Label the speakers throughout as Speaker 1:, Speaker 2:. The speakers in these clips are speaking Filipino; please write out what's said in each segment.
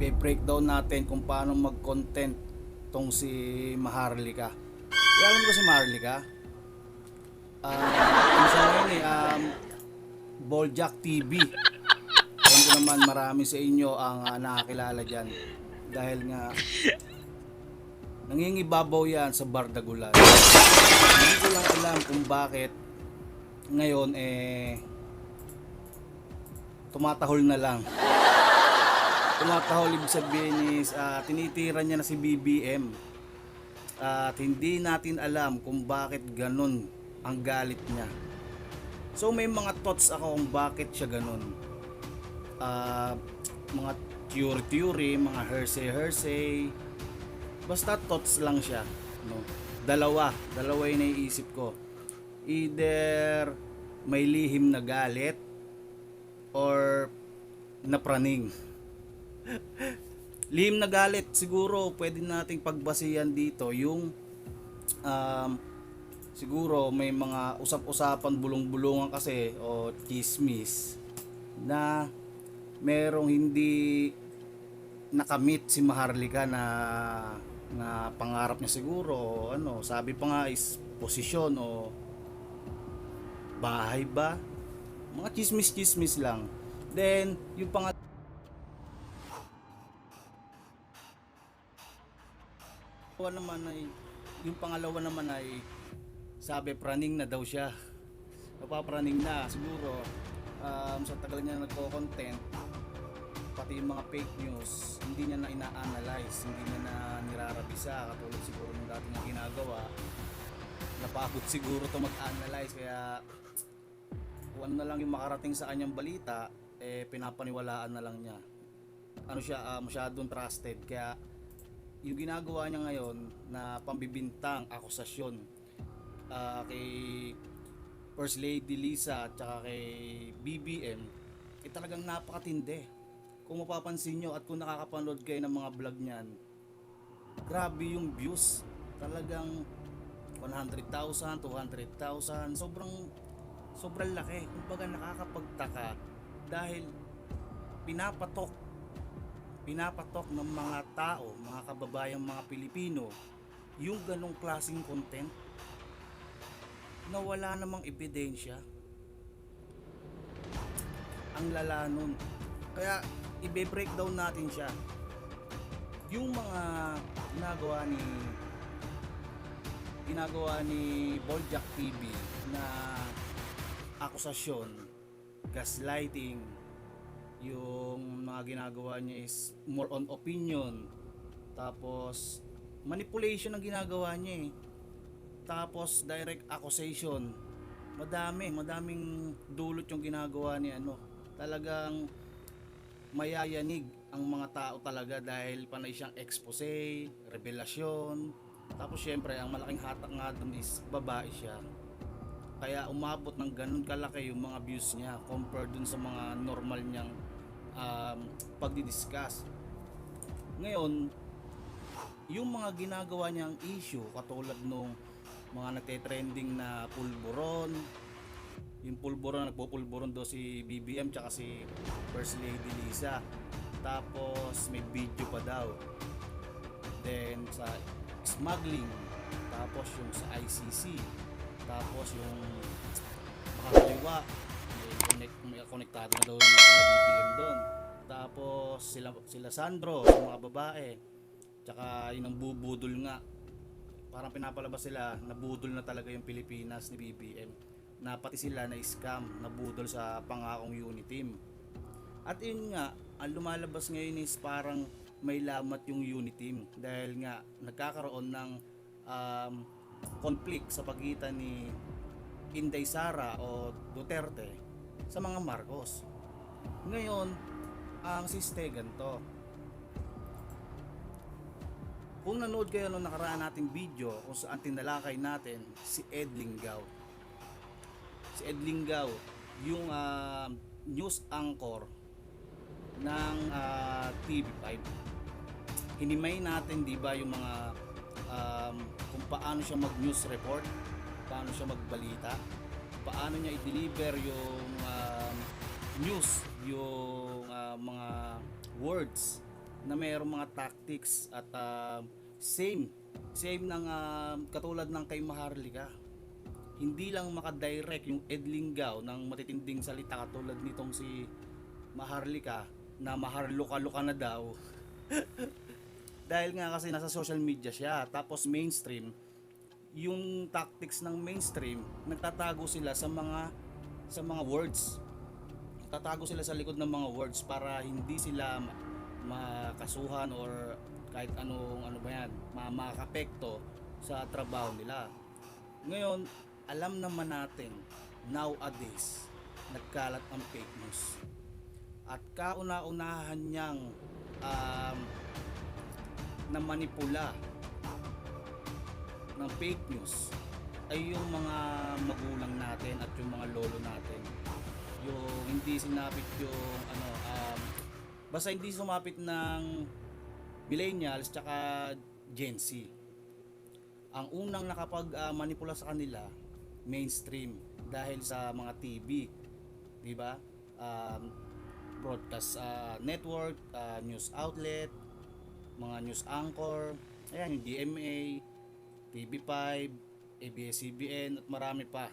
Speaker 1: i-breakdown natin kung paano mag-content tong si Maharlika. Alam ko si Maharlika. Ano siya ngayon Boljak TV. Alam ko naman marami sa inyo ang nakakilala dyan. Dahil nga nangingibabaw yan sa Bardagulan. Hindi ko lang alam kung bakit ngayon tumatahol na lang. Tumatahol ibig sabihin is tinitira niya na si BBM. At hindi natin alam kung bakit ganun ang galit niya. So may mga thoughts ako kung bakit siya ganun. Mga theory, mga hearsay. Basta thoughts lang siya, no? Dalawa yung naiisip ko. Either may lihim na galit or napraning. Lihim na galit siguro pwede nating pagbasihan dito yung siguro may mga usap-usapan bulong-bulungan kasi o chismis na merong hindi nakamit si Maharlika na pangarap niya siguro o ano, sabi pa nga is posisyon o bahay ba, mga chismis lang. Then yung pangalawa naman ay sabi praning na daw siya. Napapraning na siguro sa tagal niya nagko-content, pati yung mga fake news hindi niya na ina-analyze, hindi niya na nirarabisa katulad siguro ng dati niya ginagawa. Napagod siguro to mag-analyze, kaya kung ano na lang yung makarating sa kanyang balita pinapaniwalaan na lang niya. Ano siya, masyadong trusted, kaya yung ginagawa niya ngayon na pambibintang akusasyon kay First Lady Lisa at saka kay BBM talagang napakatindi. Kung mapapansin nyo at kung nakakapanood kayo ng mga vlog niyan, grabe yung views, talagang 100,000, 200,000, sobrang laki. Kumbaga nakakapagtaka dahil pinapatok ng mga tao, mga kababayang mga Pilipino yung ganong klaseng content na wala namang ebidensya. Ang lala nun. Kaya i-breakdown natin siya. Yung mga ginagawa ni Boljak TV na akusasyon, gaslighting, yung mga ginagawa niya is more on opinion, tapos manipulation ang ginagawa niya tapos direct accusation, madaming dulot yung ginagawa ni talagang mayayanig ang mga tao talaga dahil panay siyang expose, revelasyon, tapos syempre ang malaking hatak nga dun is babae siya, kaya umabot ng ganun kalaki yung mga views niya compared dun sa mga normal niyang pagdidiscuss. Ngayon, yung mga ginagawa niyang issue katulad nung mga nagte-trending na pulburon, yung pulburon, nagpupulburon daw si BBM tsaka si First Lady Lisa, tapos may video pa daw, then sa smuggling, tapos yung sa ICC, tapos yung makakaliwa may konektado na daw yung sila BBM doon, tapos sila Sandro, yung mga babae, tsaka yung bubudol nga, parang pinapalabas sila nabudol na talaga yung Pilipinas ni BBM, na pati sila na scam, nabudol sa pangakong Uniteam. At yun nga, ang lumalabas ngayon is parang may lamat yung Uniteam dahil nga nagkakaroon ng conflict sa pagitan ni Inday Sara o Duterte sa mga Marcos. Ngayon, ang siste ganito. Kung nanood kayo nung nakaraan nating video kung saan tinalakay natin si Ed Lingaw. Si Ed Lingaw, yung news anchor ng TV5. Hinimay natin, di ba, yung mga kung paano siya mag-news report, paano siya magbalita, paano niya i-deliver yung news, yung mga words na mayroong mga tactics at same ng katulad ng kay Maharlika. Hindi lang makadirect yung Ed Linggaw ng matitinding salita katulad nitong si Maharlika na maharluka-luka na daw. Dahil nga kasi nasa social media siya, tapos mainstream, yung tactics ng mainstream, nagtatago sila sa mga words. Tatago sila sa likod ng mga words para hindi sila makasuhan or kahit ano ba yan, makakapekto sa trabaho nila. Ngayon, alam naman natin nowadays nagkalat ang fake news. At kauna-unahan niyang na manipula ng fake news ay yung mga magulang natin at yung mga lolo natin. Yung hindi sinapit yung basta hindi sumapit ng millennials tsaka Gen Z. Ang unang nakapag-manipula sa kanila mainstream dahil sa mga TV, di ba? Broadcast network, news outlet, mga news anchor, ayan yung DMA, TV5, ABS-CBN at marami pa.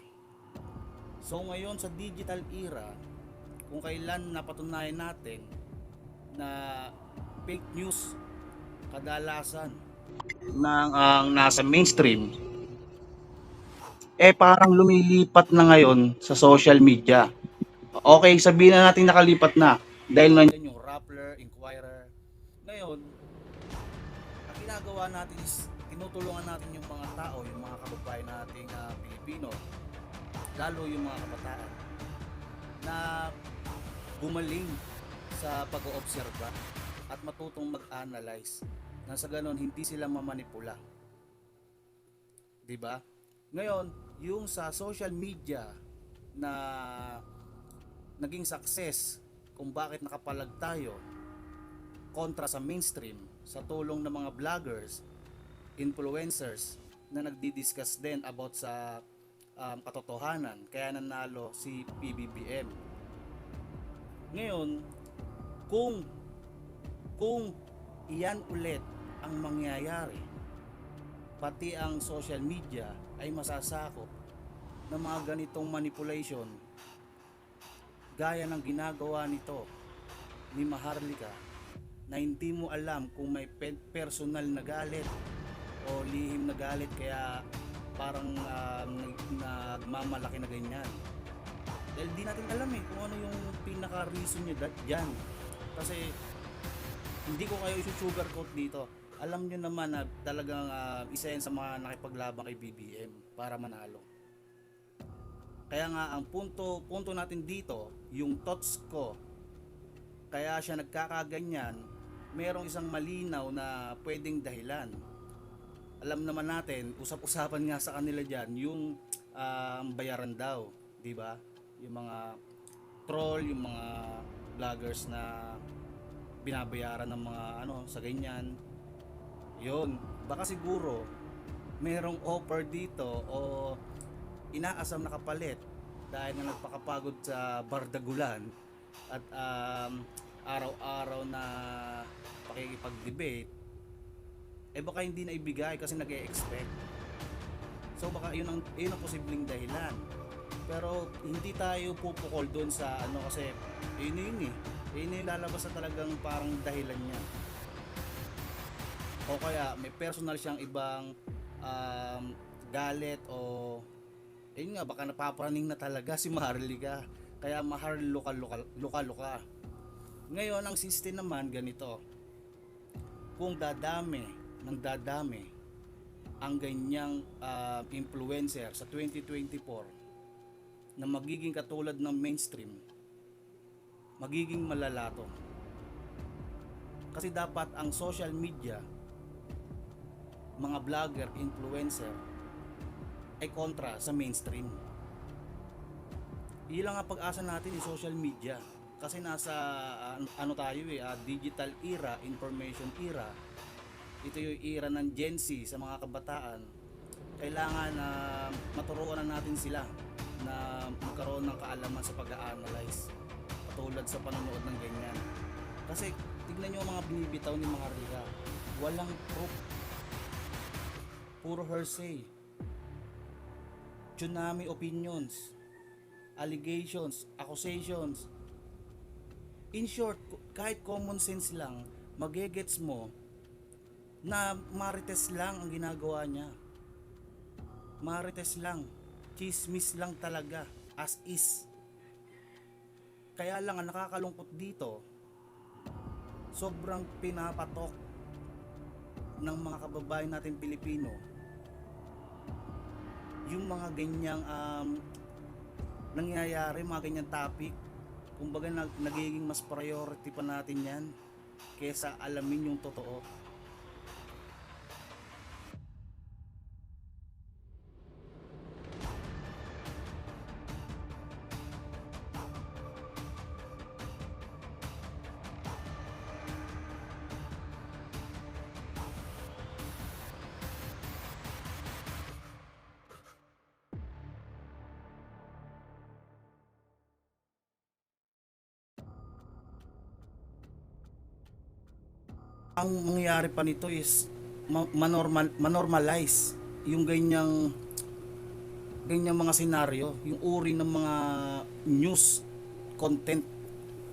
Speaker 1: So ngayon sa digital era, kung kailan napatunayan natin na fake news kadalasan ng ang nasa mainstream, parang lumilipat na ngayon sa social media. Okay, sabihin na natin nakalipat na dahil nandiyan yung Rappler, Inquirer. Ngayon, ang ginagawa natin is tinutulungan natin yung mga tao, yung mga kababayan nating Pilipino, lalo yung mga kabataan na gumaling sa pag-oobserba at matutong mag-analyze na sa ganon hindi sila mamanipula. 'Di ba? Ngayon, yung sa social media na naging success kung bakit nakapalag tayo kontra sa mainstream sa tulong ng mga vloggers, influencers na nagdi-discuss din about sa katotohanan, kaya nanalo si PBBM. Ngayon, kung iyan ulit ang mangyayari, pati ang social media ay masasakop ng mga ganitong manipulation gaya ng ginagawa nito ni Maharlika, na hindi mo alam kung may personal na galit o lihim na galit kaya parang nagmamalaki na ganyan. Dahil di natin alam kung ano yung pinaka-reason niya dyan. Kasi hindi ko kayo i-sugarcoat dito. Alam nyo naman na talagang isa yan sa mga nakipaglaban kay BBM para manalo. Kaya nga ang punto natin dito, yung thoughts ko, kaya siya nagkakaganyan, merong isang malinaw na pwedeng dahilan. Alam naman natin, usap-usapan nga sa kanila dyan, yung bayaran daw, di ba? Yung mga troll, yung mga vloggers na binabayaran ng mga sa ganyan. Yun, baka siguro merong offer dito o inaasam na kapalit dahil na nagpakapagod sa bardagulan at araw-araw na pakikipag-debate, baka hindi na ibigay kasi nag-e-expect. So baka yun ang posibleng dahilan. Pero hindi tayo pupukol doon sa kasi yun lalabas na talagang parang dahilan niya. O kaya may personal siyang ibang galit o nga baka napapraning na talaga si Maharlika kaya luka-luka. Ngayon ang system naman ganito, kung dadami ang ganyang influencer sa 2024 na magiging katulad ng mainstream, magiging malala to. Kasi dapat ang social media, mga vlogger, influencer ay kontra sa mainstream. Ilang nga pag-asa natin yung social media kasi nasa tayo digital era, information era. Ito yung era ng Gen Z sa mga kabataan. Kailangan na maturuan na natin sila na magkaroon ng kaalaman sa pag-a-analyze katulad sa panonood ng ganyan. Kasi tignan nyo ang mga binibitaw ni Maharlika. Walang proof. Puro hearsay. Tsunami opinions. Allegations. Accusations. In short, kahit common sense lang, magegets mo na marites lang ang ginagawa niya. Marites lang. Chismis lang talaga. As is. Kaya lang ang nakakalungkot dito, sobrang pinapatok ng mga kababayan natin Pilipino yung mga ganyang nangyayari, mga ganyang topic. Kumbaga nagiging mas priority pa natin yan kesa alamin yung totoo. Ang mangyayari pa nito is manormalize yung ganyang mga senaryo, yung uri ng mga news content,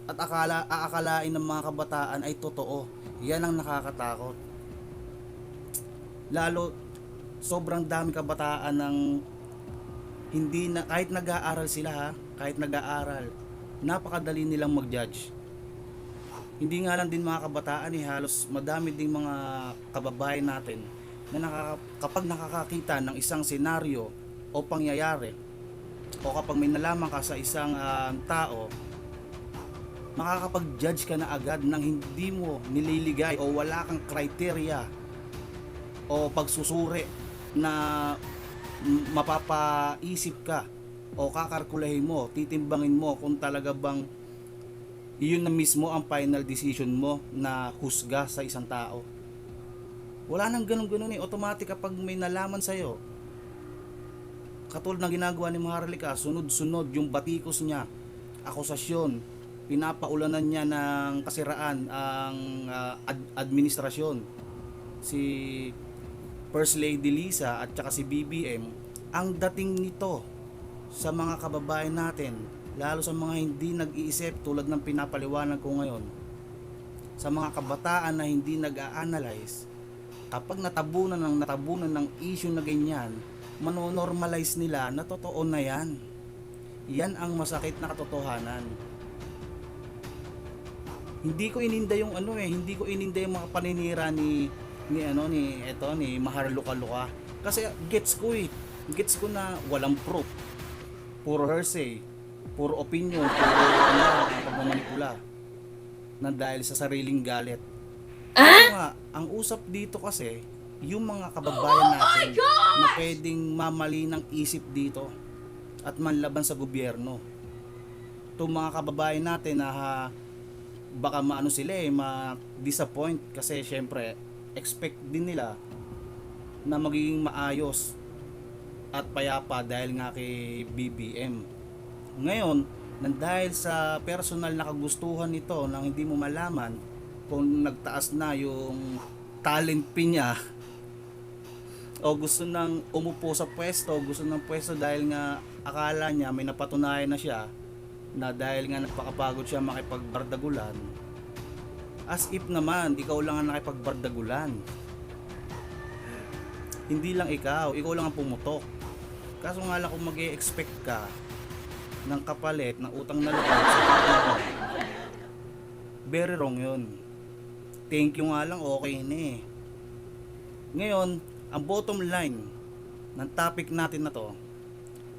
Speaker 1: at aakalain ng mga kabataan ay totoo. Yan ang nakakatakot. Lalo sobrang dami kabataan ng hindi na, kahit nag-aaral sila ha, kahit nag-aaral, napakadali nilang mag-judge. Hindi nga lang din mga kabataan halos madami ding mga kababayan natin na kapag nakakakita ng isang senaryo o pangyayari, o kapag may nalaman ka sa isang tao, makakapag-judge ka na agad nang hindi mo nililigay o wala kang criteria o pagsusuri na mapapaisip ka o kakalkulahin mo, titimbangin mo kung talaga bang iyon na mismo ang final decision mo na husga sa isang tao. Wala nang ganun-ganun automatic kapag may nalaman sa'yo. Katulad ng ginagawa ni Maharlika, sunod-sunod yung batikos niya, akusasyon, pinapaulanan niya ng kasiraan ang administrasyon. Si First Lady Lisa at saka si BBM, ang dating nito sa mga kababayan natin, lalo sa mga hindi nag-iisip tulad ng pinapaliwanag ko ngayon, sa mga kabataan na hindi nag-a-analyze, kapag natabunan ng issue na ganyan, manonormalize nila na totoo na yan. Yan ang masakit na katotohanan. Hindi ko ininda yung hindi ko ininda yung mga paninira ni Maharlika. Kasi gets ko na walang proof. Puro hearsay, puro opinion, puro pagmamanipula na dahil sa sariling galit. Nga, ang usap dito kasi yung mga kababayan natin na pwedeng mamali ng isip dito at manlaban sa gobyerno. Itong mga kababayan natin na baka ma-disappoint kasi syempre expect din nila na magiging maayos at payapa dahil nga kay BBM. Ngayon, dahil sa personal na kagustuhan nito nang hindi mo malaman kung nagtaas na yung talent pin niya o gusto nang umupo sa pwesto, gusto ng pwesto dahil nga akala niya may napatunayan na siya na dahil nga nagpakapagod siya makipagbardagulan, as if naman ikaw lang ang nakipagbardagulan. Hindi lang ikaw lang ang pumutok. Kaso nga lang kung mag-e-expect ka ng kapalit ng utang na loob sa pagbabago, very wrong yun. Thank you nga lang, okay na Ngayon, ang bottom line ng topic natin na to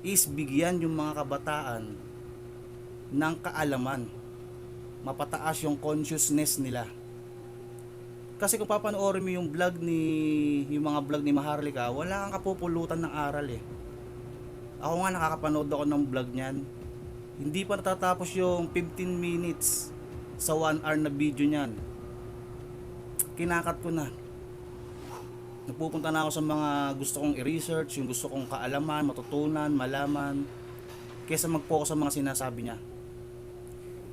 Speaker 1: is bigyan yung mga kabataan ng kaalaman, mapataas yung consciousness nila. Kasi kung papanoorin mo yung mga vlog ni Maharlika, wala kang kapupulutan ng aral Ako nga nakakapanood ako ng vlog niyan. Hindi pa natatapos yung 15 minutes sa 1 hour na video niyan. Kinakat ko na. Napupunta na ako sa mga gusto kong i-research, yung gusto kong kaalaman, matutunan, malaman, kaysa mag-focus sa mga sinasabi niya.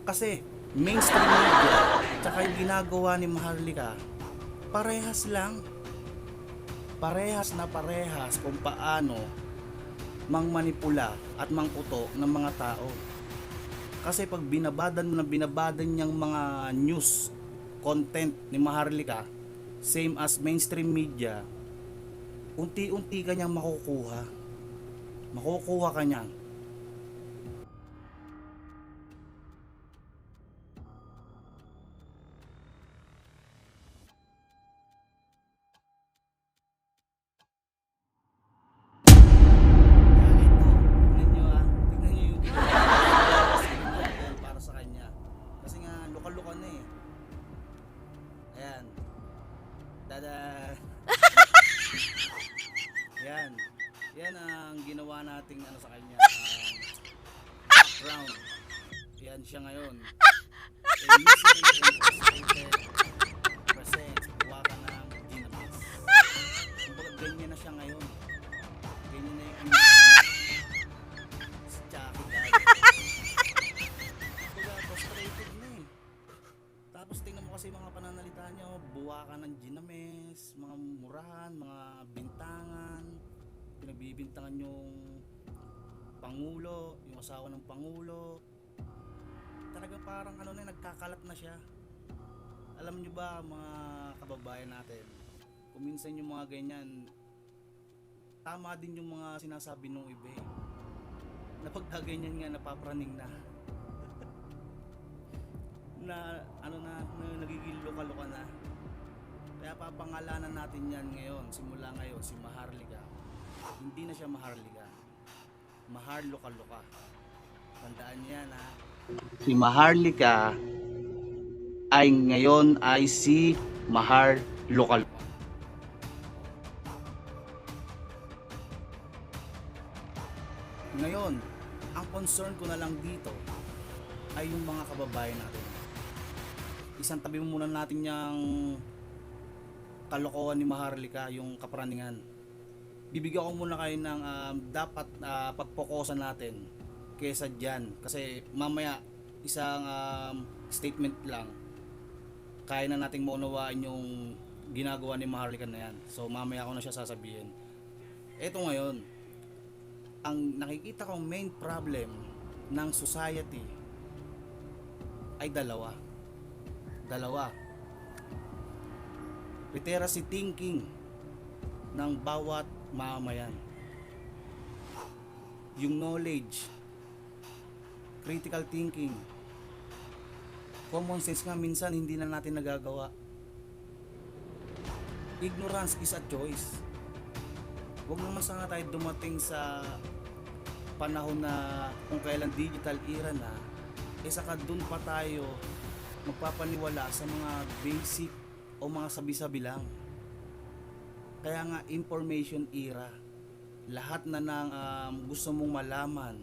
Speaker 1: Kasi mainstream media tsaka yung ginagawa ni Maharlika, parehas lang. Parehas kung paano mangmanipula at mangkuto ng mga tao. Kasi pag binabadan niyang mga news content ni Maharlika, same as mainstream media, unti-unti kanyang makukuha. Makukuha kanya. Tingnan nyo yung para sa kanya. Kasi nga, luka-luka na eh. Ayan. Dada. Yan. Yan ang ginawa nating ano sa kanya. Background. Yan siya ngayon. A misery and frustrated presents buwaka ng Ginamas. Kumbaga ganyan na siya ngayon. Ganyan na yung si Chucky guys. Kumbaga frustrated na eh. Tapos tingnan mo kasi mga pananalita nyo, buwaka ng Ginames, mga murahan, mga bintangan, pinagbibintangan yung Pangulo, yung asawa ng Pangulo. Talagang parang ano na, nagkakalat na siya. Alam nyo ba mga kababayan natin, kung minsan yung mga ganyan, tama din yung mga sinasabi nung iba eh. Na pagkaganyan nga, napapraning na. Na ano na nagiging luka-luka na. Kaya papangalanan natin yan ngayon, simula ngayon, si Maharlika. Hindi na siya Maharlika. Mahar luka-luka. Tandaan niyo yan ha. Si Maharlika ay ngayon ay si Mahar luka-luka. Ngayon, ang concern ko na lang dito ay yung mga kababayan natin. Isang tabi muna natin yung kalokohan ni Maharlika, yung kapraningan. Bibigyan ko muna kayo ng dapat pagpokusan natin kesa dyan. Kasi mamaya isang statement lang, kaya na nating maunawaan yung ginagawa ni Maharlika na yan. So mamaya ko na siya sasabihin. Ito ngayon, ang nakikita kong main problem ng society ay dalawa. Literacy thinking ng bawat mamamayan. Yung knowledge, critical thinking, common sense nga minsan hindi na natin nagagawa. Ignorance is a choice. Huwag naman sana tayo dumating sa panahon na kung kailan digital era na, saka dun pa tayo magpapaniwala sa mga basic o mga sabi-sabi lang. Kaya nga information era, lahat na ng gusto mong malaman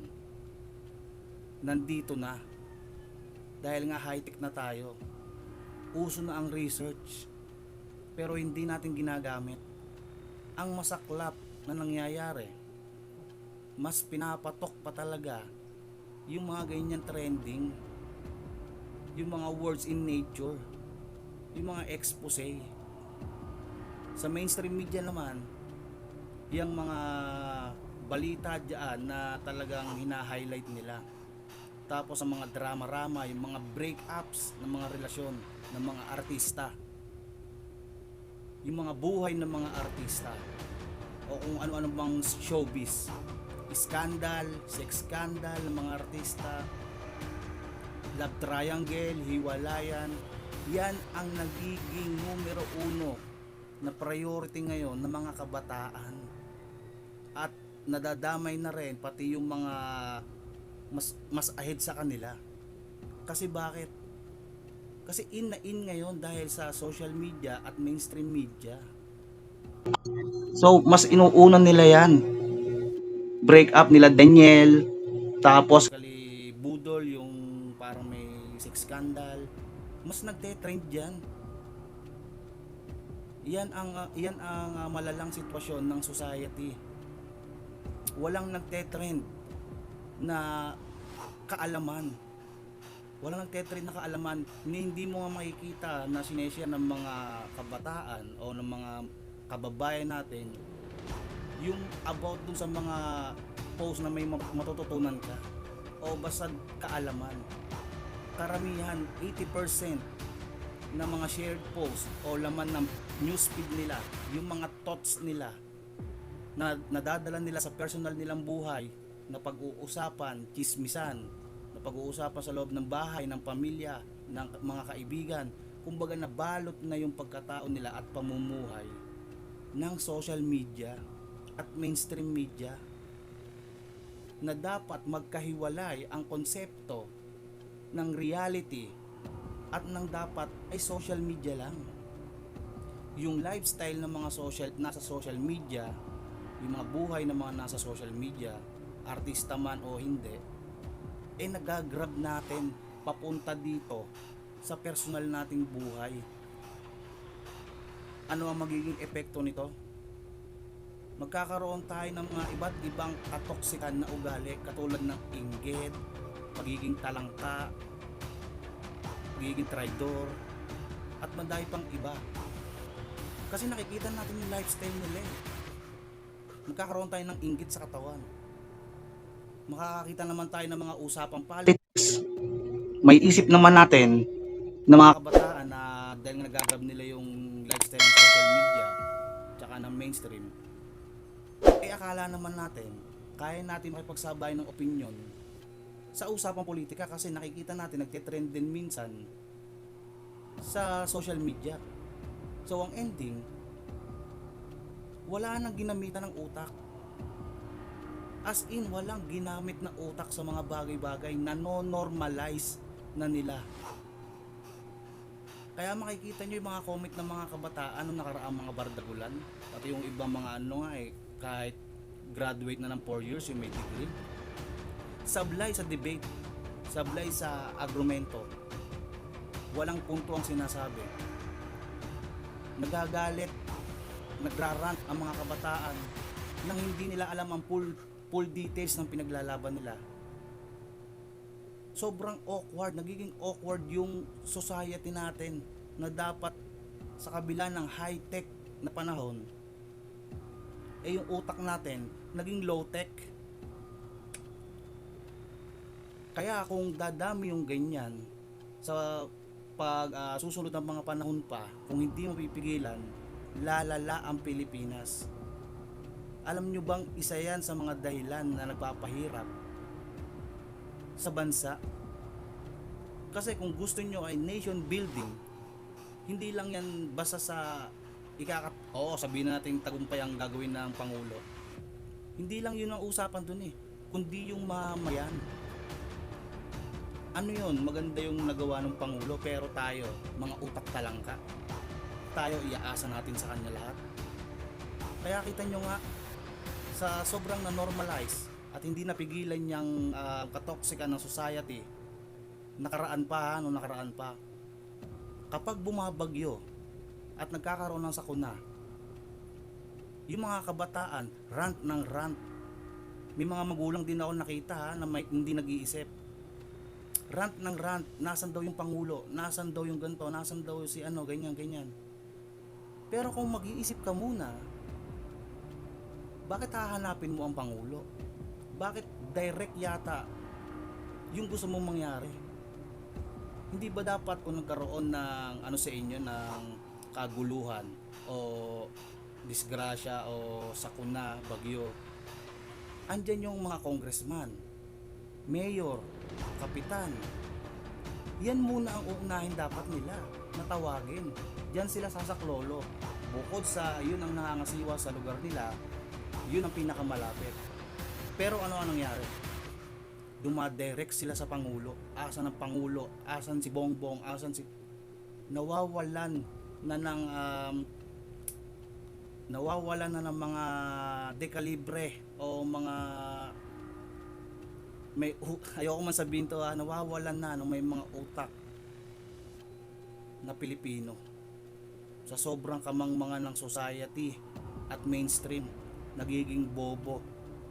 Speaker 1: nandito na. Dahil nga high-tech na tayo, uso na ang research, pero hindi natin ginagamit. Ang masaklap na nangyayari, mas pinapatok pa talaga yung mga ganyan trending, yung mga words in nature, yung mga expose. Sa mainstream media naman, yung mga balita dyan na talagang hina-highlight nila. Tapos ang mga drama-rama, yung mga breakups ng mga relasyon ng mga artista, yung mga buhay ng mga artista, o kung ano-ano bang showbiz, scandal, sex scandal ng mga artista, love triangle, hiwalayan. Yan ang nagiging numero uno na priority ngayon ng mga kabataan. At nadadamay na rin pati yung mga mas ahead sa kanila. Kasi bakit? Kasi in na in ngayon dahil sa social media at mainstream media. So mas inuuna nila yan. Break up nila Daniel, tapos kali Budol yung parang may sex scandal. Mas nagte-trend diyan. Yan ang malalang sitwasyon ng society. Walang nagte-trend na kaalaman. Wala nagtetrend na kaalaman. Hindi mo nga makikita na sineshare ng mga kabataan o ng mga kababayan natin yung about dun sa mga post na may matututunan ka o basta kaalaman. Karamihan 80% na mga shared post o laman ng newsfeed nila, yung mga thoughts nila na nadadala nila sa personal nilang buhay, na pag-uusapan, chismisan, na pag-uusapan sa loob ng bahay, ng pamilya, ng mga kaibigan, kumbaga nabalot na yung pagkatao nila at pamumuhay ng social media at mainstream media, na dapat magkahiwalay ang konsepto ng reality at ng dapat ay social media lang. Yung lifestyle ng mga nasa social media, yung mga buhay ng mga nasa social media, artista man o hindi, nagagrab natin papunta dito sa personal nating buhay. Ano ang magiging epekto nito? Magkakaroon tayo ng mga iba't ibang katoksikan na ugali, katulad ng inggit, pagiging talangka, pagiging traidor, at madami pang iba. Kasi nakikita natin yung lifestyle nila. Magkakaroon tayo ng inggit sa katawan. Makakakita naman tayo ng mga usapang politics. May isip naman natin na mga kabataan na dahil nagagrab nila yung lifestyle ng social media tsaka ng mainstream, akala naman natin kaya natin makipagsabay ng opinion sa usapang politika, kasi nakikita natin nagtitrend din minsan sa social media. So ang ending, wala nang ginamitan ng utak. As in, walang ginamit na utak sa mga bagay-bagay na no-normalize na nila. Kaya makikita nyo yung mga comment ng mga kabataan nung nakaraang mga bardagulan, pati yung ibang mga kahit graduate na ng 4 years yung may degree, sablay sa debate, sablay sa argumento, walang punto ang sinasabi, nagagalit, nagrarant ang mga kabataan nang hindi nila alam ang full details ng pinaglalaban nila. Sobrang awkward, nagiging awkward yung society natin, na dapat sa kabila ng high-tech na panahon, yung utak natin naging low-tech. Kaya kung dadami yung ganyan sa susunod ng mga panahon pa, kung hindi mapipigilan, lalala ang Pilipinas. Alam nyo bang isa yan sa mga dahilan na nagpapahirap sa bansa? Kasi kung gusto nyo ay nation building, hindi lang yan basta sa sabihin natin tagumpay ang gagawin ng Pangulo. Hindi lang yun ang usapan dun kundi yung mamayan. Ano yun, maganda yung nagawa ng Pangulo, pero tayo, mga utak talangka, tayo iaasa natin sa kanya lahat. Kaya kita nyo nga, sa sobrang na-normalize at hindi napigilan niyang katoksikan ng society, nakaraan pa, kapag bumabagyo at nagkakaroon ng sakuna, yung mga kabataan rant ng rant. May mga magulang din ako nakita na hindi nag-iisip, rant ng rant, nasan daw yung Pangulo, nasan daw yung ganto, nasan daw si ganyan. Pero kung mag-iisip ka muna, bakit hahanapin mo ang Pangulo? Bakit direct yata yung gusto mong mangyari? Hindi ba dapat kung nagkaroon ng sa inyo, ng kaguluhan o disgrasya o sakuna, bagyo, andyan yung mga congressman, mayor, kapitan, yan muna ang uunahin dapat nila natawagin. Diyan sila sasaklolo. Bukod sa yun ang nangangasiwa sa lugar nila, yun ang pinakamalapit. Pero ano ang nangyari? Dumadirect sila sa Pangulo. Asan ang Pangulo? Asan si Bongbong? Asan si... Nawawalan na ng mga dekalibre o mga ayoko man sabihin to, nawawalan na ng may mga utak na Pilipino sa sobrang kamangmangan ng society at mainstream. Nagiging bobo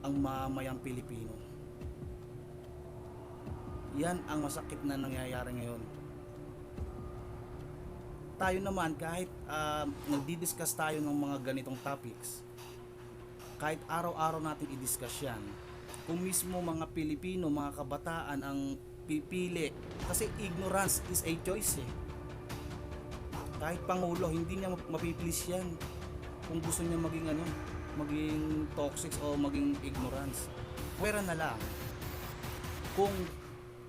Speaker 1: ang mamayang Pilipino. Yan ang masakit na nangyayari ngayon. Tayo naman kahit nagdi-discuss tayo ng mga ganitong topics, kahit araw-araw natin i-discuss yan, kung mismo mga Pilipino, mga kabataan ang pipili, kasi ignorance is a choice eh. Kahit pangulo, hindi niya mapiplease yan kung gusto niya maging maging toxic o maging ignorance. Pwera na lang kung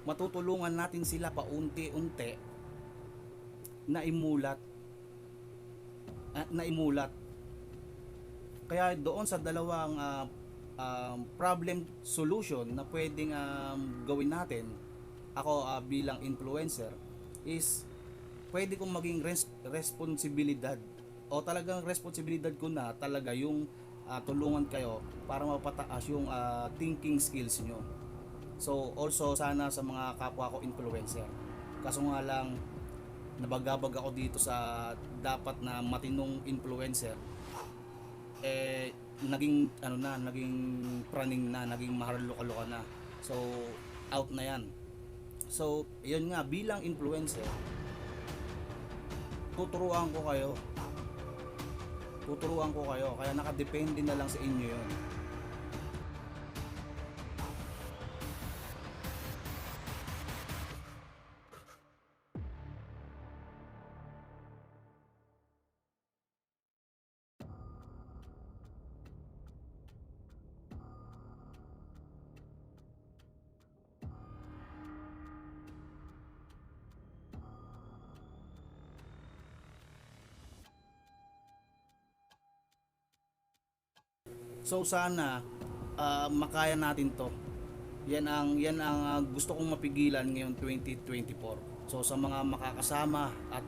Speaker 1: matutulungan natin sila paunti-unti na imulat. Kaya doon sa dalawang problem solution na pwedeng gawin natin, ako bilang influencer, is pwede kong maging responsibilidad, o talagang responsibilidad ko na talaga yung tulungan kayo para mapataas yung thinking skills nyo. So also sana sa mga kapwa ko influencer, kaso nga lang nabagabag ako dito sa dapat na matinong influencer, naging naging praning na, naging maharluka-luka na. So out na yan. So yun nga, bilang influencer, tuturuan ko kayo, kaya nakadepende na lang sa inyo yun. So sana makaya natin to. Yan ang gusto kong mapigilan ngayon 2024. So sa mga makakasama at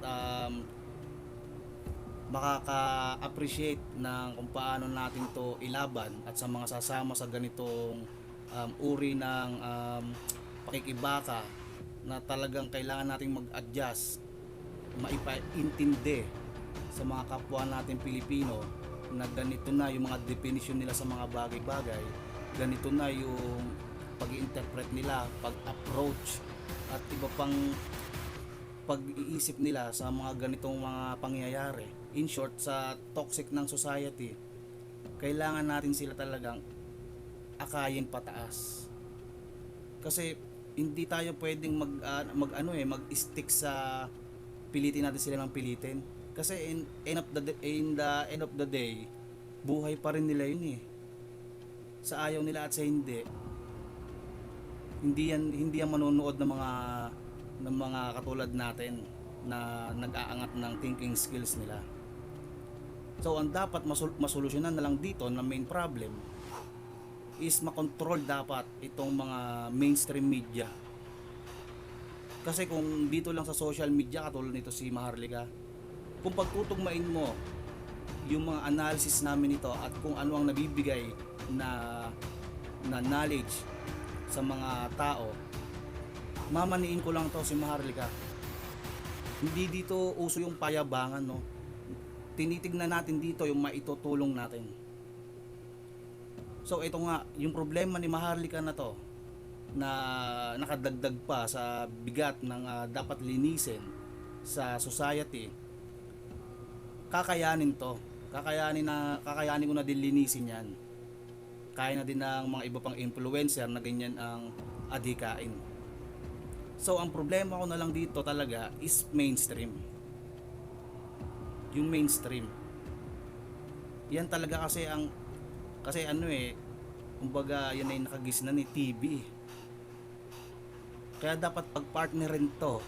Speaker 1: makaka-appreciate ng kung paano natin to ilaban, at sa mga sasama sa ganitong uri ng pakikibaka na talagang kailangan nating mag-adjust, maipaintindi sa mga kapwa natin Pilipino na ganito na yung mga definition nila sa mga bagay-bagay, ganito na yung pag-interpret nila, pag-approach at iba pang pag-iisip nila sa mga ganitong mga pangyayari. In short, sa toxic ng society, kailangan natin sila talagang akayin pataas. Kasi hindi tayo pwedeng mag-stick sa pilitin natin sila ng pilitin. Kasi in the end of the day, buhay pa rin nila yun eh. Sa ayaw nila at sa hindi yan manonood ng mga katulad natin na nag-aangat ng thinking skills nila. So ang dapat masolusyonan na lang dito na main problem is makontrol dapat itong mga mainstream media. Kasi kung dito lang sa social media, katulad nito si Maharlika, kung pagtutugmain mo yung mga analysis namin nito at kung ano ang nabibigay na knowledge sa mga tao, mamaniin ko lang to si Maharlika. Hindi dito uso yung payabangan, no. Tinitignan natin dito yung maitutulong natin. So ito nga, yung problema ni Maharlika na to, na nakadagdag pa sa bigat ng dapat linisin sa society, kakayanin to. Kakayanin ko na din linisin yan. Kaya na din ng mga iba pang influencer na ganyan ang adhikain. So ang problema ko na lang dito talaga is mainstream. Yung mainstream. Yan talaga kasi kumbaga yan ay nakagisnan ni TV. Kaya dapat pagpartnerin to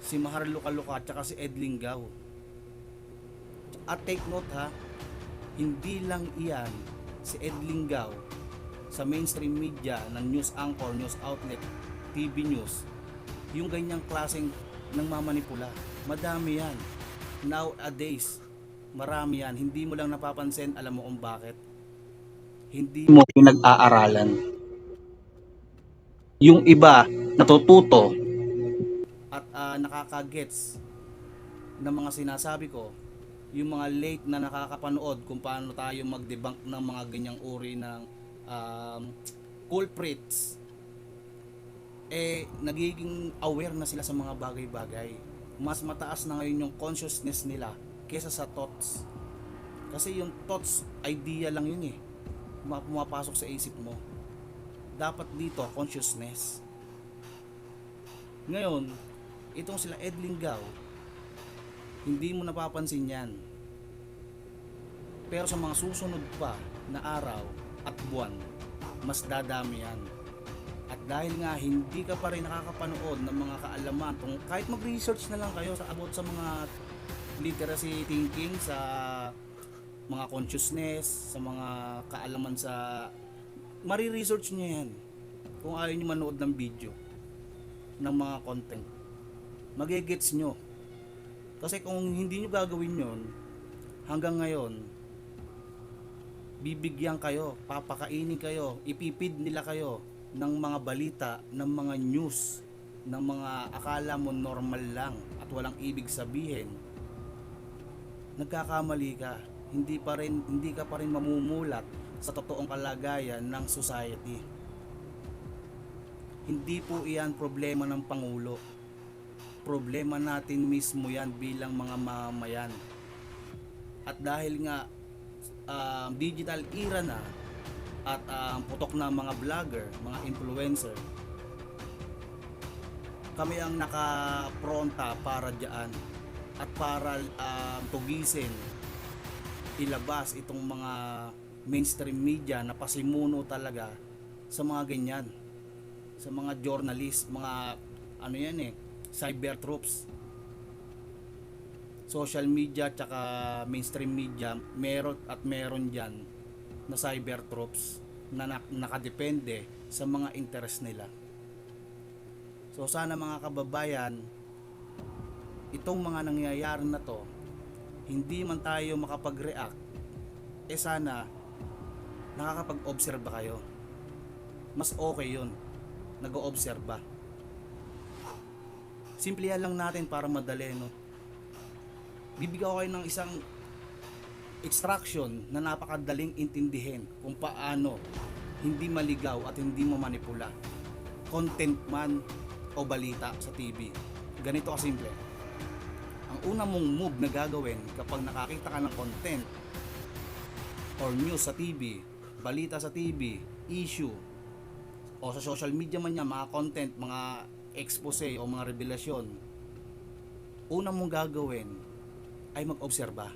Speaker 1: si Maharlika at saka si Ed Linggau. At take note ha, hindi lang iyan si Ed Linggau sa mainstream media ng news anchor, news outlet, TV news, yung ganyang klaseng nang mamanipula. Madami yan. Nowadays, marami yan. Hindi mo lang napapansin, alam mo kung bakit? Hindi mo pinag-aaralan. Yung iba natututo at nakakagets ng mga sinasabi ko, yung mga late na nakakapanood kung paano tayo mag-debunk ng mga ganyang uri ng culprits, nagiging aware na sila sa mga bagay-bagay. Mas mataas na ngayon yung consciousness nila kesa sa thoughts. Kasi yung thoughts, idea lang yun eh. Pumapasok sa isip mo. Dapat dito, consciousness. Ngayon, itong sila Edling Gao, hindi mo napapansin yan. Pero sa mga susunod pa na araw at buwan, mas dadami yan. At dahil nga hindi ka pa rin nakakapanood ng mga kaalaman, kahit mag-research na lang kayo about sa mga literacy thinking, sa mga consciousness, sa mga kaalaman sa mari-research nyo yan. Kung ayaw nyo manood ng video ng mga content, magigets nyo. Kasi kung hindi nyo gagawin yon, hanggang ngayon bibigyan kayo, papakainin kayo, ipipid nila kayo ng mga balita, ng mga news, ng mga akala mo normal lang at walang ibig sabihin. Nagkakamali ka. Hindi ka pa rin mamumulat sa totoong kalagayan ng society. Hindi po iyan problema ng Pangulo. Problema natin mismo yan bilang mga mamamayan. At dahil nga digital era na at putok na mga vlogger, mga influencer, kami ang nakapronta para diyan at para tugisin, ilabas itong mga mainstream media na pasimuno talaga sa mga ganyan, sa mga journalist, mga ano yan cyber troops. Social media tsaka mainstream media, meron dyan na cyber troops na nakadepende sa mga interest nila. So sana mga kababayan, itong mga nangyayari na to, hindi man tayo makapag-react, sana nakakapag-obserba kayo. Mas okay yun, nag-o-obserba. Simplihan lang natin para madali, no? Bibigyan ko kayo ng isang extraction na napakadaling intindihin kung paano hindi maligaw at hindi mamanipula content man o balita sa TV. Ganito kasimple. Ang una mong move na gagawin kapag nakakita ka ng content or news sa TV, balita sa TV, issue o sa social media man niya, mga content, mga expose o mga revelasyon, una mong gagawin ay mag-obserba.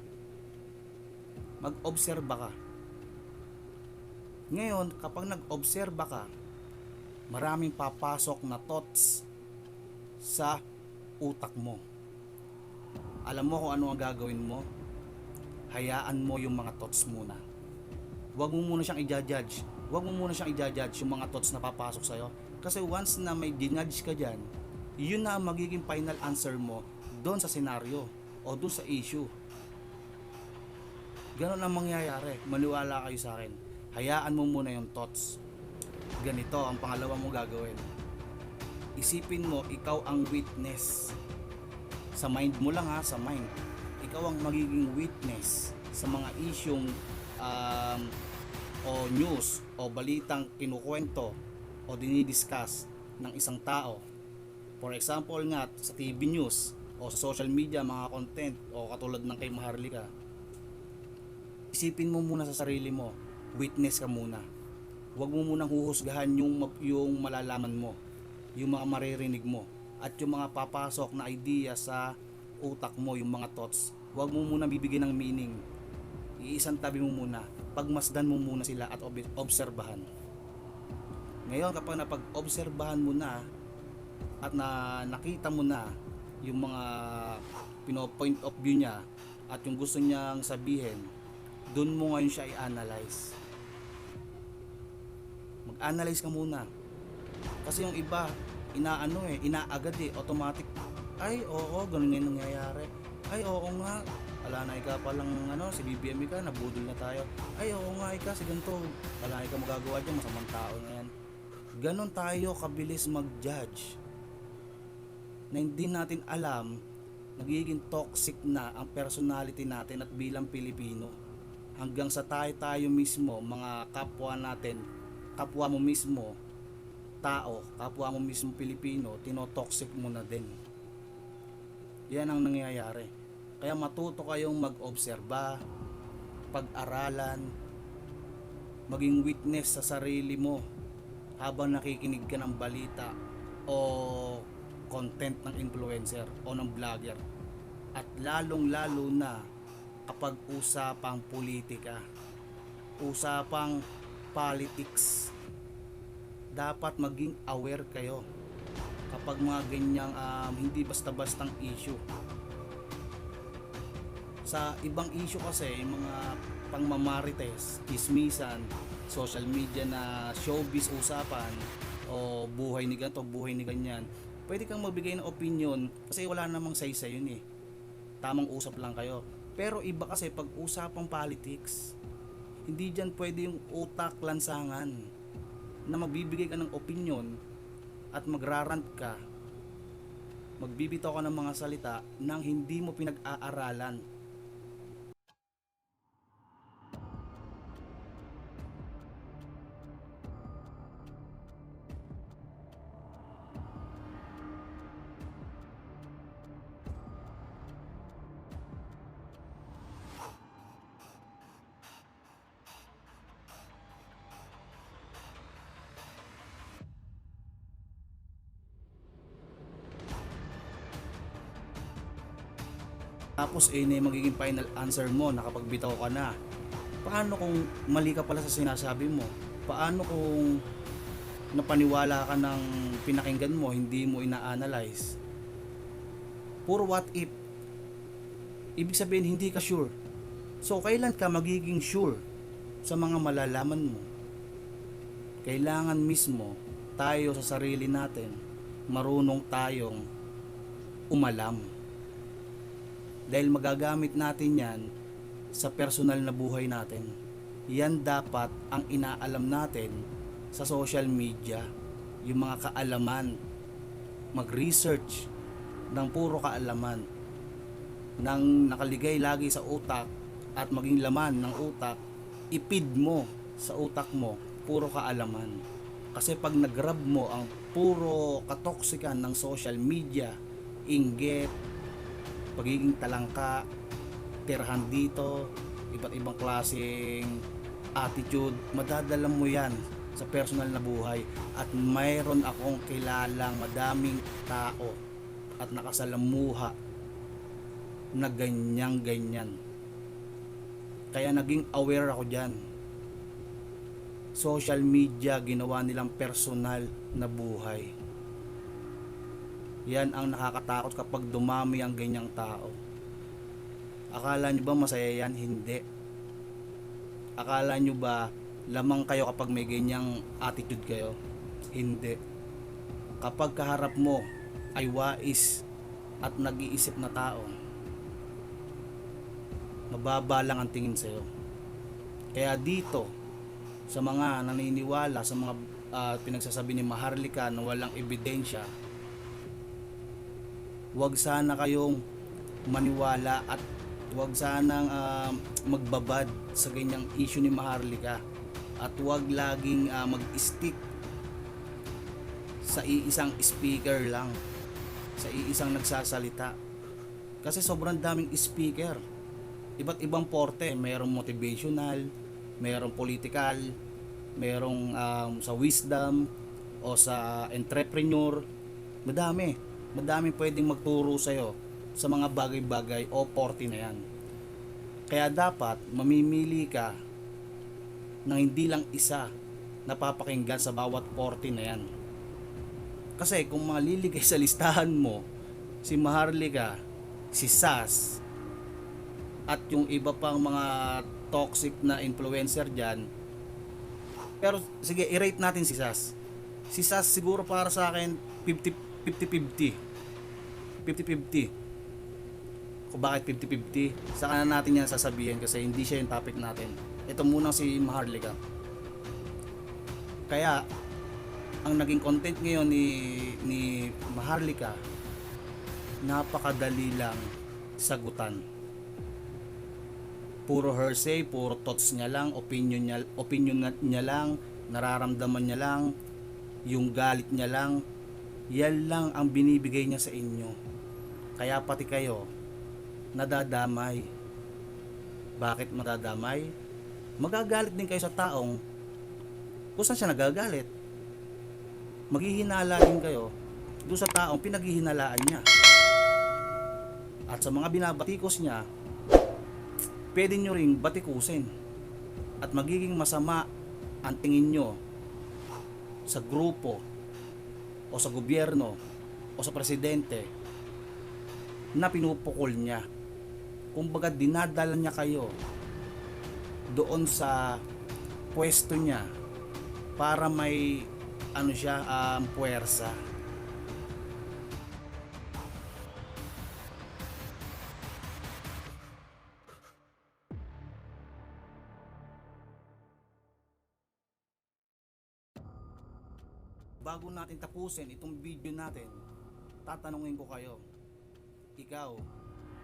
Speaker 1: Mag-obserba ka. Ngayon, kapag nag-obserba ka, maraming papasok na thoughts sa utak mo. Alam mo kung ano ang gagawin mo? Hayaan mo yung mga thoughts muna. Huwag mo muna siyang i-judge. Huwag mo muna siyang i-judge yung mga thoughts na papasok sa'yo. Kasi once na may dinudge ka dyan, yun na ang magiging final answer mo doon sa senaryo o doon sa issue. Ganon ang mangyayari. Maniwala kayo sa akin. Hayaan mo muna yung thoughts. Ganito ang pangalawa mo gagawin. Isipin mo, ikaw ang witness. Sa mind mo lang ha, sa mind. Ikaw ang magiging witness sa mga isyong o news o balitang kinukwento o dinidiscuss ng isang tao. For example nga, sa TV news o sa social media, mga content o katulad ng kay Maharlika. Isipin mo muna sa sarili mo, witness ka muna. Huwag mo munang huhusgahan yung malalaman mo, yung mga maririnig mo, at yung mga papasok na idea sa utak mo, yung mga thoughts. Huwag mo muna bibigyan ng meaning. Iisang tabi mo muna, pagmasdan mo muna sila at obserbahan. Ngayon, kapag napag-obserbahan mo na at nakita mo na yung mga point of view niya at yung gusto niyang sabihin, doon mo ngayon siya i-analyze. Mag-analyze ka muna. Kasi yung iba, inaagad automatic. Ay, oo, ganun yung nangyayari. Ay, oo nga, ala na ika palang si BBM ka, nabudol na tayo. Ay, oo nga ika, si ganito, ala ika magagawa dyan, masamang tao na yan. Ganon tayo kabilis mag-judge. Na hindi natin alam, nagiging toxic na ang personality natin at bilang Pilipino. Hanggang sa tayo mismo, mga kapwa natin, kapwa mo mismo, tao, kapwa mo mismo Pilipino, tinotoxic mo na din. Yan ang nangyayari. Kaya matuto kayong mag-obserba, pag-aralan, maging witness sa sarili mo habang nakikinig ka ng balita o content ng influencer o ng vlogger. At lalong lalo na kapag usapang politika, usapang politics, dapat maging aware kayo kapag mga ganyang hindi basta-bastang issue. Sa ibang issue kasi, mga pangmamarites, kismisan, social media na showbiz usapan, o buhay ni ganito, buhay ni ganyan, pwede kang magbigay ng opinion kasi wala namang say-say yun eh. Tamang usap lang kayo. Pero iba kasi pag usapang politics, hindi dyan pwede yung utak lansangan na magbibigay ka ng opinion at magrarant ka, magbibitaw ka ng mga salita nang hindi mo pinag-aaralan. Tapos na yung magiging final answer mo, nakapagbitaw ka na. Paano kung mali ka pala sa sinasabi mo? Paano kung napaniwala ka ng pinakinggan mo, hindi mo ina-analyze? Puro what if. Ibig sabihin hindi ka sure. So kailan ka magiging sure sa mga malalaman mo? Kailangan mismo tayo sa sarili natin marunong tayong umalam. Dahil magagamit natin yan sa personal na buhay natin. Yan dapat ang inaalam natin sa social media. Yung mga kaalaman. Mag-research ng puro kaalaman. Nang nakaligay lagi sa utak at maging laman ng utak, ipid mo sa utak mo puro kaalaman. Kasi pag nag-grab mo ang puro katoksikan ng social media, inggit, pagiging talangka, tirahan dito, iba't ibang klaseng attitude, madadala mo yan sa personal na buhay. At mayroon akong kilalang madaming tao at nakasalamuha na ganyan. Kaya naging aware ako dyan. Social media, ginawa nilang personal na buhay. Yan ang nakakatakot kapag dumami ang ganyang tao. Akala nyo ba masaya yan? Hindi. Akala nyo ba lamang kayo kapag may ganyang attitude kayo? Hindi. Kapag kaharap mo ay wais at nag-iisip na tao, mababa lang ang tingin sa'yo. Kaya dito, sa mga naniniwala, sa mga pinagsasabi ni Maharlika na walang ebidensya, huwag sana kayong maniwala at huwag sanang magbabad sa ganyang issue ni Maharlika. At huwag laging mag-stick sa iisang speaker lang, sa iisang nagsasalita. Kasi sobrang daming speaker. Iba't ibang porte. Mayroong motivational, mayroong political, mayroong sa wisdom o sa entrepreneur. Madami pwedeng magturo sa'yo sa mga bagay-bagay o porte na yan. Kaya dapat mamimili ka ng hindi lang isa na papakinggan sa bawat porte na yan. Kasi kung maliligay sa listahan mo si Maharlika, si Sas, at yung iba pang mga toxic na influencer dyan, pero sige, i-rate natin si Sas. Si Sas siguro para sa akin 50-50. 50-50. Kung bakit 50-50, saka na natin yan sasabihin kasi hindi siya yung topic natin. Ito muna si Maharlika. Kaya ang naging content ngayon ni Maharlika, napakadali lang sagutan. Puro hearsay, puro thoughts niya lang, opinion niya lang, nararamdaman niya lang. Yung galit niya lang, yan lang ang binibigay niya sa inyo. Kaya pati kayo, nadadamay. Bakit madadamay? Magagalit din kayo sa taong kung saan siya nagagalit. Maghihinala din kayo doon sa taong pinaghihinalaan niya. At sa mga binabatikos niya, pwede nyo ring batikusin. At magiging masama ang tingin nyo sa grupo o sa gobyerno o sa presidente na pinupukol niya. Kumbaga dinadala niya kayo doon sa pwesto niya para may puwersa. Bago natin tapusin itong video natin, tatanungin ko kayo, ikaw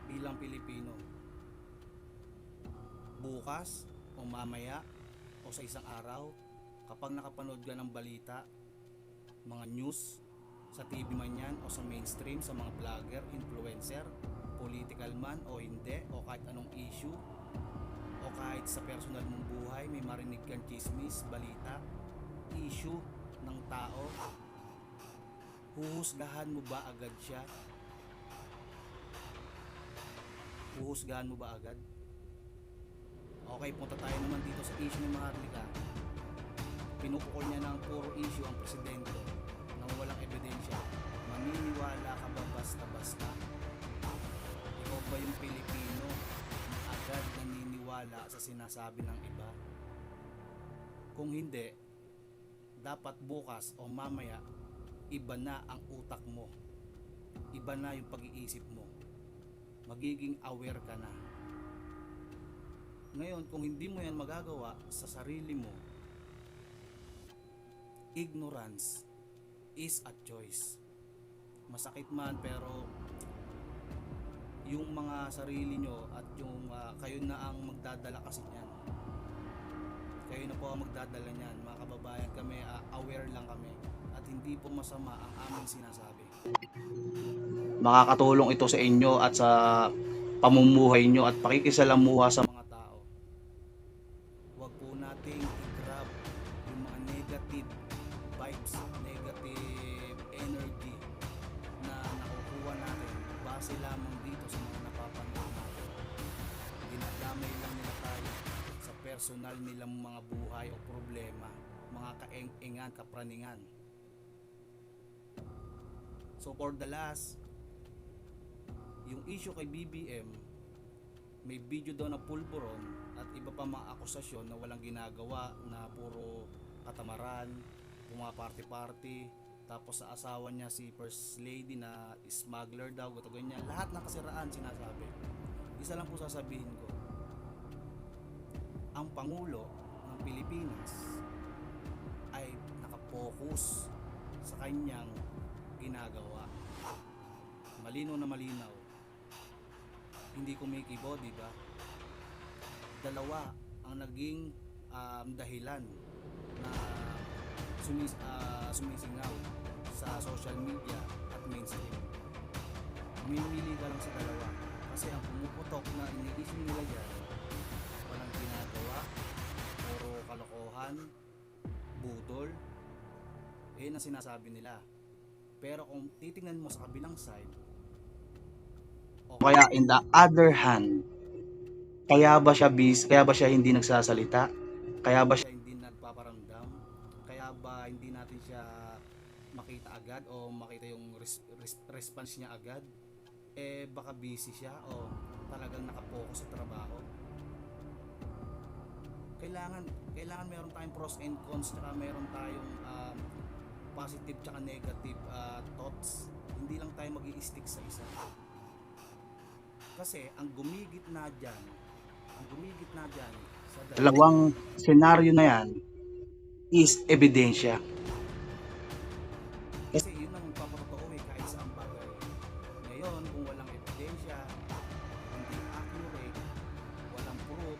Speaker 1: bilang Pilipino, bukas o mamaya o sa isang araw, kapag nakapanood ka ng balita, mga news, sa TV man yan o sa mainstream, sa mga vlogger, influencer, political man o hindi, o kahit anong issue, o kahit sa personal mong buhay, may marinig kang chismis, balita, issue ng tao, huhusgahan mo ba agad siya? Huhusgahan mo ba agad? Okay, punta tayo naman dito sa issue ni Maharlika. Pinupukol niya ng puro issue ang presidente nang walang ebidensya. Maniniwala ka ba basta-basta? Ikaw ba yung Pilipino na agad naniniwala sa sinasabi ng iba? Kung hindi, dapat bukas o mamaya iba na ang utak mo, iba na yung pag-iisip mo, magiging aware ka na. Ngayon, kung hindi mo yan magagawa sa sarili mo, ignorance is a choice. Masakit man, pero yung mga sarili nyo at yung kayo na ang magdadala kasi niyan. Kayo na po ang magdadala niyan, mga kababayan. Kami aware lang kami at hindi po masama ang aming sinasabi. Makakatulong ito sa inyo at sa pamumuhay nyo at pakikisalamuha sa mga tao. Huwag po nating i-grab yung mga negative vibes, negative energy na nakukuha natin base lamang dito sa mga napapanood natin. Dinadamay lang nila tayo sa personal nilang mga buhay o problema, mga kaeng-engan, kapraningan. So for the last, yung issue kay BBM, may video daw na pulburon at iba pa mga akusasyon na walang ginagawa, na puro katamaran, party-party, tapos sa asawa niya si First Lady na smuggler daw, gato ganyan. Lahat ng kasiraan sinasabi. Isa lang po sasabihin ko, ang Pangulo ng Pilipinas ay nakapokus sa kanyang ginagawa. Malinaw na malinaw. Hindi kumikibo, di ba? Dalawa ang naging dahilan na sumisingaw sa social media at mainstream. Mamimili ka lang sa dalawa kasi ang pumuputok na iniisip nila yan, walang ginagawa, puro kalokohan, budol, na sinasabi nila. Pero kung titingnan mo sa kabilang side, o kaya in the other hand, kaya ba siya hindi nagsasalita? Kaya ba siya hindi nagpaparamdam? Kaya ba hindi natin siya makita agad o makita yung response niya agad? Baka busy siya o talagang nakapokus sa trabaho. Kailangan meron tayong pros and cons, tsaka meron tayong positive tsaka negative thoughts. Hindi lang tayo mag-i-stick sa isa. Kasi ang gumigit na dyan sa dalawang senaryo na yan is ebidensya. Kasi yun ang magpapatotoo kahit saan bagay. Ngayon, kung walang ebidensya, hindi accurate, walang proof,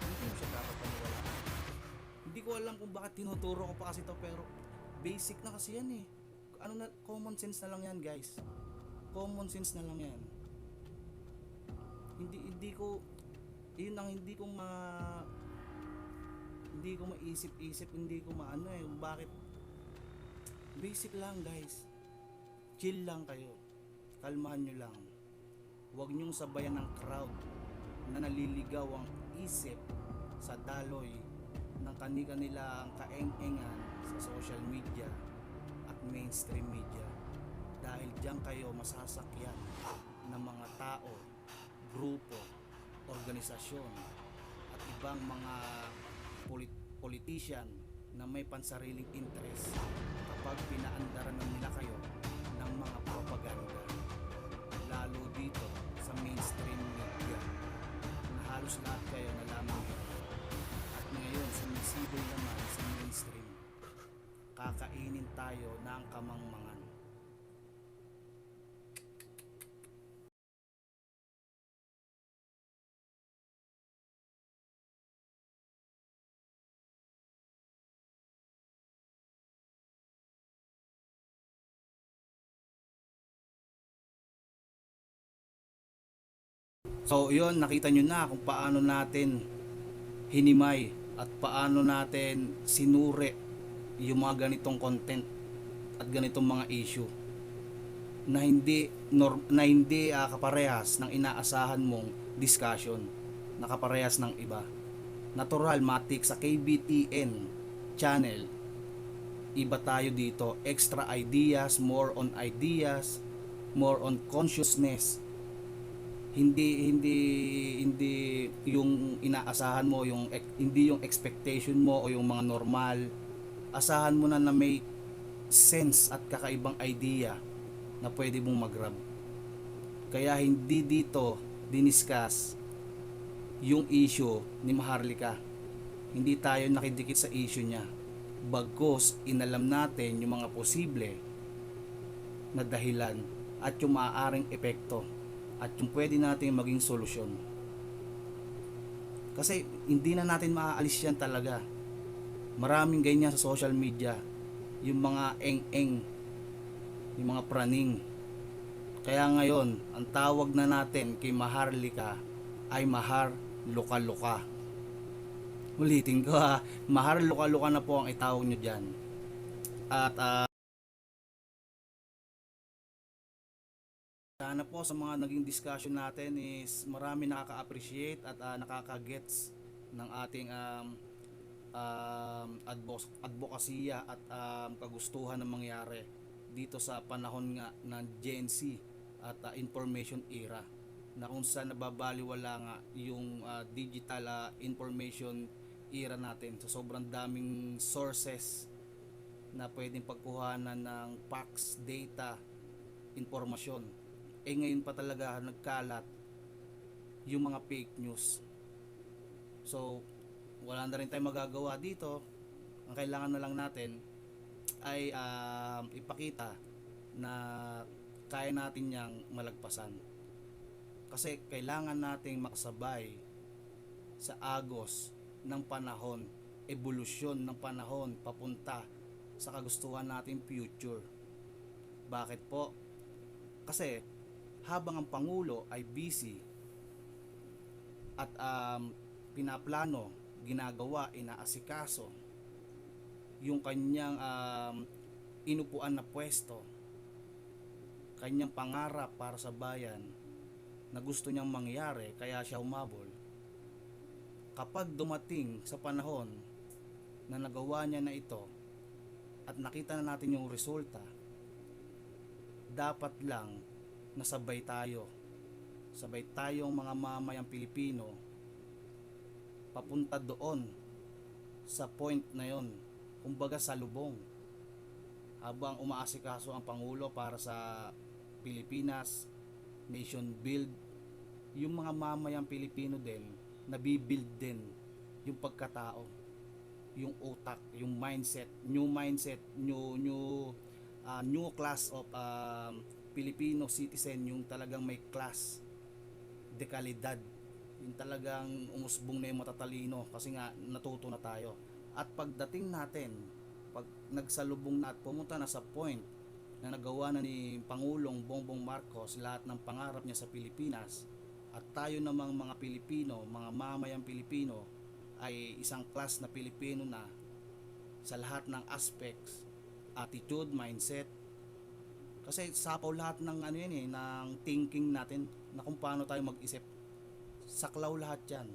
Speaker 1: hindi mo siya dapat paniwalaan. Hindi ko alam alam kung bakit tinuturo ko pa kasi to, pero basic na kasi yan eh. Ano na, common sense na lang yan guys. Common sense na lang yan. Hindi ko, yun ang hindi ko maisip-isip, hindi ko maano eh, bakit. Basic lang guys. Chill lang kayo. Kalmahan nyo lang. Huwag nyong sabayan ng crowd na naliligaw ang isip sa daloy ng kanilang kaeng-engan sa social media at mainstream media. Dahil diyan kayo masasakyan ng mga tao, grupo, organisasyon at ibang mga politician na may pansariling interest kapag pinaandaran na nila kayo ng mga propaganda, lalo dito sa mainstream media na halos lahat kayo nalaman nyo. At ngayon sumisibol naman sa mainstream, kakainin tayo ng kamangmangan. So yun, nakita nyo na kung paano natin hinimay at paano natin sinure yung mga ganitong content at ganitong mga issue na hindi kaparehas ng inaasahan mong discussion, na kaparehas ng iba. Natural matik sa KBTN channel, iba tayo dito, extra ideas, more on consciousness. Hindi yung inaasahan mo, hindi yung expectation mo o yung mga normal. Asahan mo na may sense at kakaibang idea na pwede mong mag-grab. Kaya hindi dito diniscuss yung issue ni Maharlika. Hindi tayo nakidikit sa issue niya. Bagkus inalam natin yung mga posible na dahilan at yung maaaring epekto at yung pwede natin maging solusyon. Kasi hindi na natin maaalis yan talaga. Maraming ganyan sa social media. Yung mga eng-eng, yung mga praning. Kaya ngayon, ang tawag na natin kay Maharlika ay Mahar Luka-Luka. Ulitin ko ha, Mahar Luka-Luka na po ang itawag nyo dyan. At sana po sa mga naging discussion natin is marami nakaka-appreciate at nakaka-gets ng ating advokasya at kagustuhan ng mangyari dito sa panahon nga ng Gen Z at information era, na kung saan nababaliwala nga yung digital information era natin sa sobrang daming sources na pwedeng pagkuhanan ng facts, data, informasyon. Ngayon pa talaga nagkalat yung mga fake news. So wala na rin tayong magagawa dito. Ang kailangan na lang natin ay ipakita na kaya natin yang malagpasan. Kasi kailangan nating makasabay sa agos ng panahon, evolusyon ng panahon papunta sa kagustuhan nating future. Bakit po? Kasi habang ang Pangulo ay busy at pinaplano, ginagawa, inaasikaso yung kanyang inupuan na pwesto, kanyang pangarap para sa bayan na gusto niyang mangyari, kaya siya humabol. Kapag dumating sa panahon na nagawa niya na ito at nakita na natin yung resulta, dapat lang nasabay tayong mga mamayang Pilipino papunta doon sa point na yon, kumbaga sa lubong, habang umaasikaso ang Pangulo para sa Pilipinas nation build. Yung mga mamayang Pilipino din nabibuild din yung pagkatao, yung utak, yung mindset, new class of Filipino citizen, yung talagang may class, dekalidad, yung talagang umusbong na yung matatalino kasi nga natuto na tayo. At pagdating natin, pag nagsalubong na at pumunta na sa point na nagawa na ni Pangulong Bongbong Marcos lahat ng pangarap niya sa Pilipinas, at tayo namang mga Pilipino, mga mamayang Pilipino ay isang class na Pilipino na sa lahat ng aspects, attitude, mindset, kasi sapaw lahat ng ano yan ng thinking natin na kung paano tayo mag-isip. Saklaw lahat yan.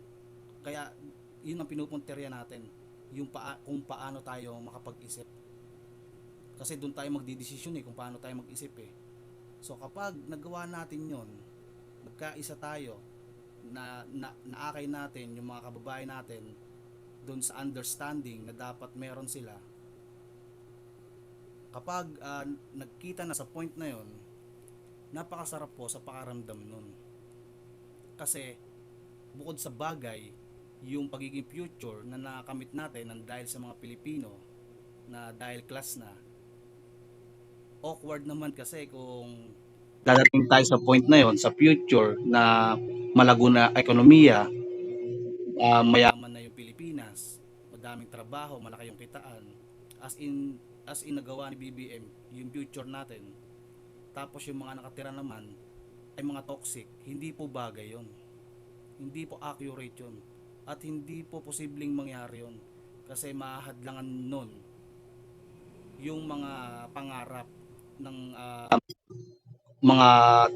Speaker 1: Kaya yun ang pinupunterya natin, yung kung paano tayo makapag-isip. Kasi doon tayo magdidesisyon kung paano tayo mag-isip So kapag nagawa natin yon, nagkaisa tayo, naakay natin yung mga kababayan natin doon sa understanding na dapat meron sila. Kapag nagkita na sa point na yon, napakasarap po sa pakaramdam nun. Kasi bukod sa bagay, yung pagiging future na nakamit natin ng dahil sa mga Pilipino, na dahil class na, awkward naman kasi kung dadating tayo sa point na yon, sa future na malago na ekonomiya, mayaman na yung Pilipinas, madaming trabaho, malaki yung kitaan, as in nagawa ni BBM yung future natin, tapos yung mga nakatira naman ay mga toxic. Hindi po bagay yon, hindi po accurate yon, at hindi po posibleng mangyari yon, kasi mahadlangan nun yung mga pangarap ng mga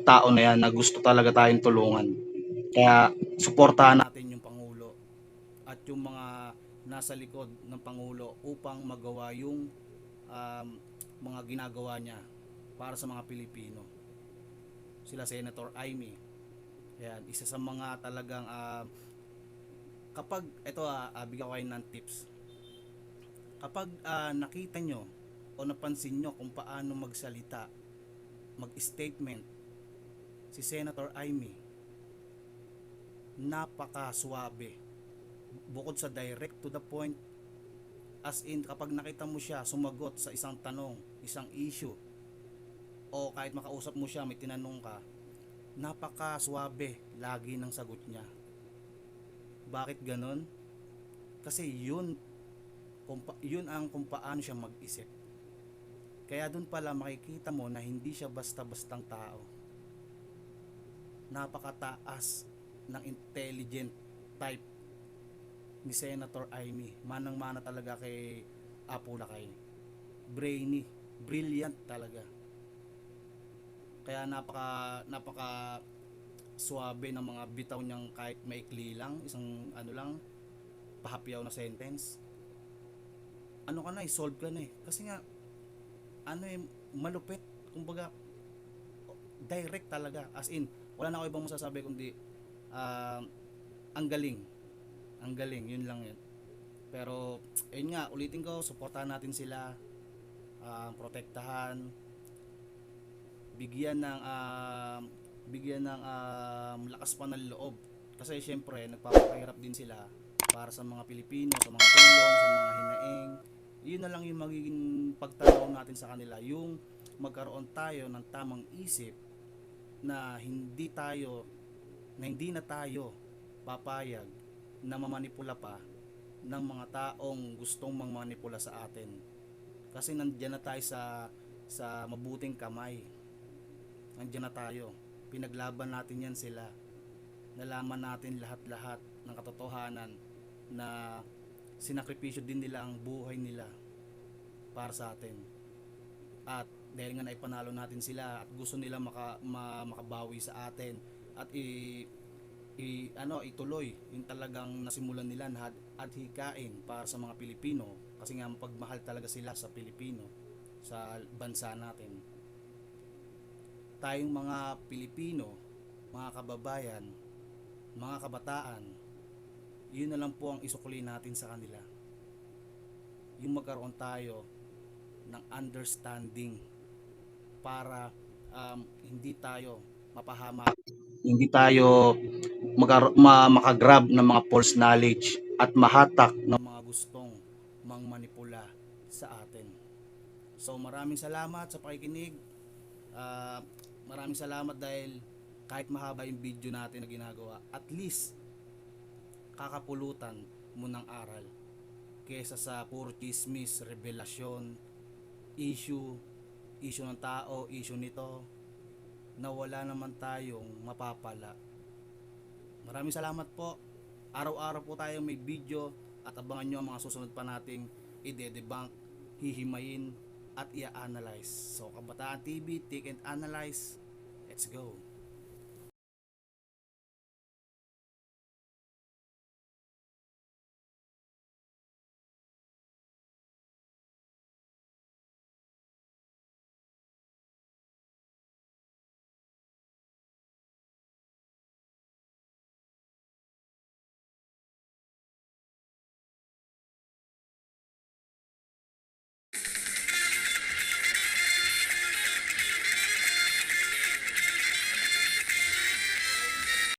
Speaker 1: tao na yan na gusto talaga tayong tulungan. Kaya suportahan natin yung Pangulo at yung mga nasa likod ng Pangulo upang magawa yung mga ginagawa niya para sa mga Pilipino. Sila Senator Amy, yan, isa sa mga talagang kapag ito bigyan ko kayo ng tips. Kapag nakita nyo o napansin nyo kung paano magsalita, mag-statement si Senator Amy, napaka-suwabe, bukod sa direct to the point, as in kapag nakita mo siya sumagot sa isang tanong, isang issue, o kahit makausap mo siya, may tinanong ka, napaka-suwabe lagi ng sagot niya. Bakit ganon? Kasi yun ang kung paano siya mag-isip. Kaya dun pala makikita mo na hindi siya basta-bastang tao. Napakataas ng intelligent type ni Senator Amy. Manang-mana talaga kay Apo Lakay. Brainy, brilliant talaga. Kaya napaka suwabe ng mga bitaw niyang kahit maikli lang, isang pahapyaw na sentence. Solve ka na Kasi nga malupit, kumbaga direct talaga, as in wala na ako ibang masasabi kundi ang galing, yun lang yun. Pero ayun nga, ulitin ko, suportahan natin sila, protektahan, bigyan ng lakas pa ng loob, kasi syempre nagpapakahirap din sila para sa mga Pilipino, sa mga tulong, sa mga hinaing. Yun na lang yung magiging pagtanaw natin sa kanila, yung magkaroon tayo ng tamang isip na hindi na tayo papayag na mamanipula pa ng mga taong gustong mangmanipula sa atin. Kasi nandiyan na tayo sa mabuting kamay. Nandiyan na tayo. Pinaglaban natin yan sila. Nalaman natin lahat-lahat ng katotohanan na sinakripisyo din nila ang buhay nila para sa atin. At dahil nga naipanalo natin sila at gusto nila makabawi sa atin at ituloy yung talagang nasimulan nila na adhikain para sa mga Pilipino, kasi nga pagmahal talaga sila sa Pilipino, sa bansa natin. Tayong mga Pilipino, mga kababayan, mga kabataan, yun na lang po ang isukli natin sa kanila, yung magkaroon tayo ng understanding para hindi tayo mapahamak, hindi tayo makagrab ng mga false knowledge at mahatak ng mga gustong mangmanipula sa atin. So maraming salamat sa pakikinig, maraming salamat dahil kahit mahaba yung video natin na ginagawa, at least kakapulutan mo ng aral. kesa sa puro chismis, revelasyon, issue, issue ng tao, issue nito, na wala naman tayong mapapala. Maraming salamat po. Araw-araw po tayo may video at abangan nyo ang mga susunod pa nating ide-debunk, hihimayin at i-analyze. So Kabataan TV, take and analyze. Let's go.